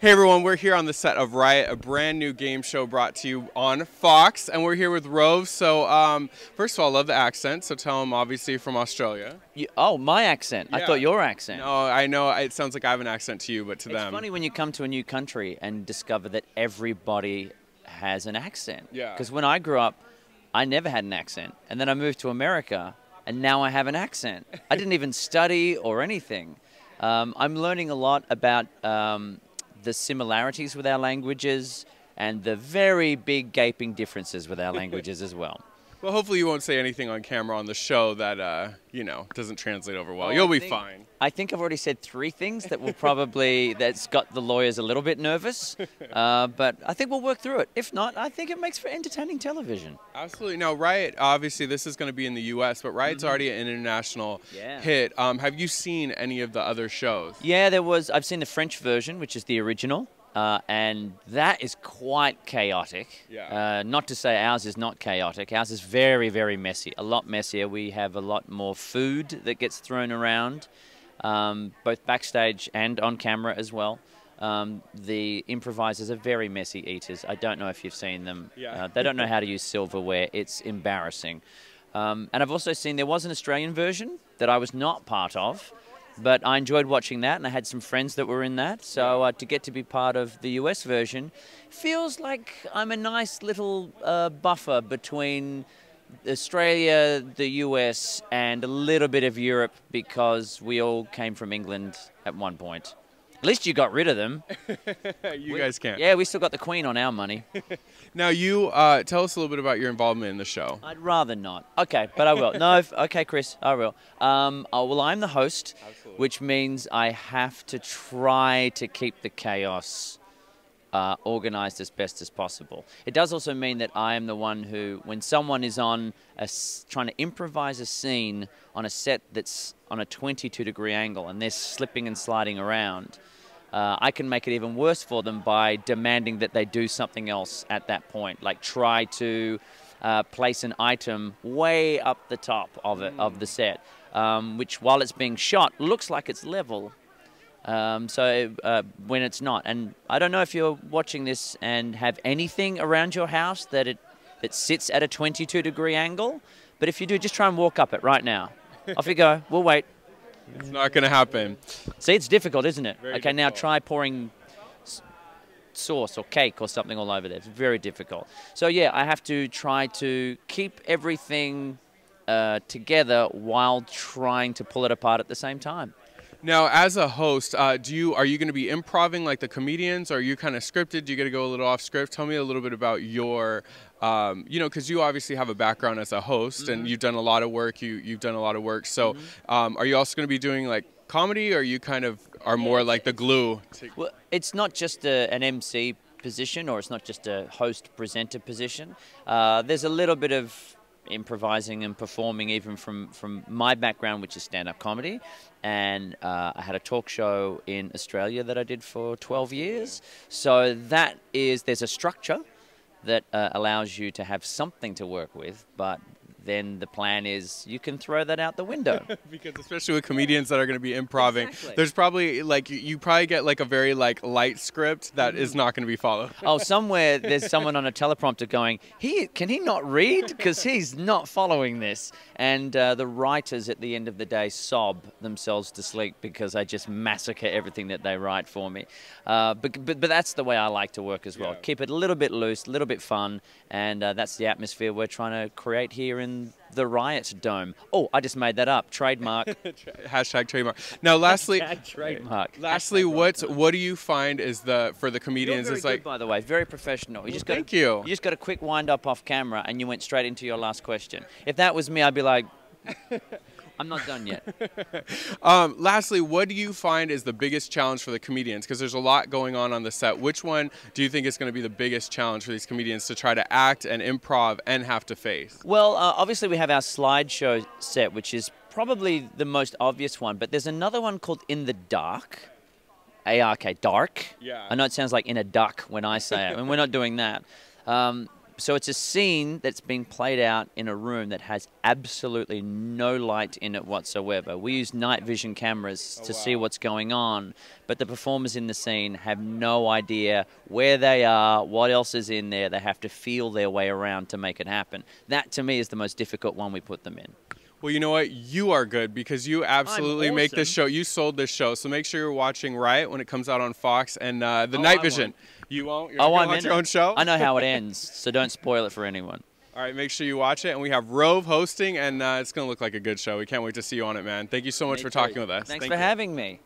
Hey everyone, we're here on the set of Riot, a brand new game show brought to you on Fox, and we're here with Rove. So, first of all, I love the accent, so tell him obviously from Australia. Oh, my accent. Yeah. I thought your accent. No, I know it sounds like I have an accent to you, but to them. It's funny when you come to a new country and discover that everybody has an accent. Yeah. Because when I grew up, I never had an accent. And then I moved to America, and now I have an accent. I didn't even study or anything. I'm learning a lot about the similarities with our languages and the very big gaping differences with our languages as well. Well, hopefully you won't say anything on camera on the show that, you know, doesn't translate over well. You'll be fine. I think I've already said 3 things that will probably, that's got the lawyers a little bit nervous, but I think we'll work through it. If not, I think it makes for entertaining television. Absolutely. Now, Riot, obviously this is going to be in the U.S., but Riot's already an international hit. Have you seen any of the other shows? Yeah, I've seen the French version, which is the original. And that is quite chaotic. Yeah. Not to say ours is not chaotic. Ours is very, very messy. A lot messier. We have a lot more food that gets thrown around, both backstage and on camera as well. The improvisers are very messy eaters. I don't know if you've seen them. Yeah. They don't know how to use silverware. It's embarrassing. And I've also seen there was an Australian version that I was not part of. But I enjoyed watching that, and I had some friends that were in that. So to get to be part of the US version feels like I'm a nice little buffer between Australia, the US, and a little bit of Europe because we all came from England at one point. At least you got rid of them. You guys can't. Yeah, we still got the Queen on our money. Now, you tell us a little bit about your involvement in the show. I'd rather not. Okay, but I will. No, okay, Chris, I will. Well, I'm the host, which means I have to try to keep the chaos organized as best as possible. It does also mean that I am the one who, when someone is on trying to improvise a scene on a set that's on a 22-degree angle and they're slipping and sliding around, I can make it even worse for them by demanding that they do something else at that point, like try to place an item way up the top of the set, which, while it's being shot, looks like it's level. When it's not. And I don't know if you're watching this and have anything around your house that sits at a 22-degree angle, but if you do, just try and walk up it right now. Off you go. We'll wait. It's not going to happen. See, it's difficult, isn't it? Very okay, difficult. Now try pouring sauce or cake or something all over there. It's very difficult. So yeah, I have to try to keep everything together while trying to pull it apart at the same time. Now, as a host, are you going to be improvising like the comedians? Or are you kind of scripted? Do you get to go a little off script? Tell me a little bit about your, you know, because you obviously have a background as a host and you've done a lot of work. You've done a lot of work. So, are you also going to be doing like comedy, or you kind of are more like the glue? Well, it's not just an MC position, or it's not just a host presenter position. There's a little bit of improvising and performing even from my background, which is stand-up comedy, and I had a talk show in Australia that I did for 12 years. So there's a structure that allows you to have something to work with, but then the plan is you can throw that out the window. Because especially with comedians that are going to be improving, Exactly. there's probably like you probably get like a very like light script that is not going to be followed. Oh, somewhere there's someone on a teleprompter going, can he not read? Because he's not following this. And the writers at the end of the day sob themselves to sleep because I just massacre everything that they write for me. But that's the way I like to work as well. Yeah. Keep it a little bit loose, a little bit fun, and that's the atmosphere we're trying to create here in the Riot Dome. Oh, I just made that up. Trademark. Hashtag trademark. Now, lastly, trademark. Lastly, what do you find is for the comedians? You're very is like, good, by the way, very professional. Thank you. You just got a quick wind up off camera, and you went straight into your last question. If that was me, I'd be like, I'm not done yet. Lastly, what do you find is the biggest challenge for the comedians? Because there's a lot going on the set. Which one do you think is going to be the biggest challenge for these comedians to try to act and improv and have to face? Well, obviously we have our slideshow set, which is probably the most obvious one. But there's another one called In the Dark. A-R-K, dark. Yeah. I know it sounds like in a duck when I say it, and we're not doing that. So it's a scene that's being played out in a room that has absolutely no light in it whatsoever. We use night vision cameras to see what's going on, but the performers in the scene have no idea where they are, what else is in there. They have to feel their way around to make it happen. That, to me, is the most difficult one we put them in. Well, you know what? You are good because you absolutely make this show. You sold this show. So make sure you're watching Riot when it comes out on Fox and the Night Vision. You won't? You're not going to watch your own show? I know how it ends, so don't spoil it for anyone. All right, make sure you watch it. And we have Rove hosting, and it's going to look like a good show. We can't wait to see you on it, man. Thank you so much for talking with us. Thanks for having me.